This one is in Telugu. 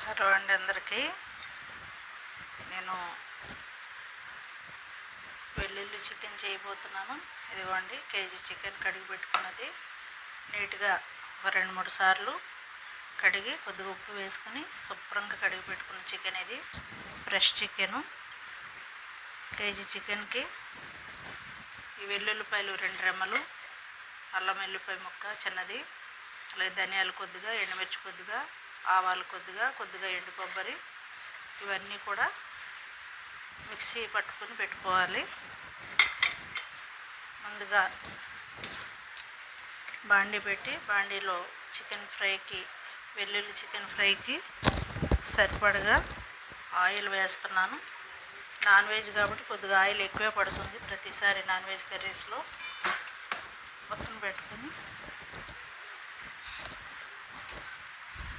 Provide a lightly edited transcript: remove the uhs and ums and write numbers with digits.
హలో అండి అందరికీ. నేను వెల్లుల్లి చికెన్ చేయబోతున్నాను. ఇదిగోండి కేజీ చికెన్ కడిగి పెట్టుకున్నది. నీట్గా ఒక 2-3 సార్లు కడిగి కొద్దిగా ఉప్పు వేసుకుని శుభ్రంగా కడిగి పెట్టుకున్న చికెన్ ఇది. Fresh chicken. కేజీ చికెన్కి ఈ వెల్లుల్లిపాయలు 2 రెమ్మలు, అల్లం వెల్లిపాయ ముక్క చిన్నది, అలాగే ధనియాలు కొద్దిగా, ఎండుమిర్చి కొద్దిగా, ఆవాలు కొద్దిగా, ఎండు కొబ్బరి, ఇవన్నీ కూడా మిక్సీ పట్టుకుని పెట్టుకోవాలి. ముందుగా బాండీ పెట్టి బాండీలో వెల్లుల్లి చికెన్ ఫ్రైకి సరిపడగా ఆయిల్ వేస్తున్నాను. నాన్ వెజ్ కాబట్టి కొద్దిగా ఆయిల్ ఎక్కువే పడుతుంది ప్రతిసారి నాన్ వెజ్ కర్రీస్లో. మొత్తం పెట్టుకుని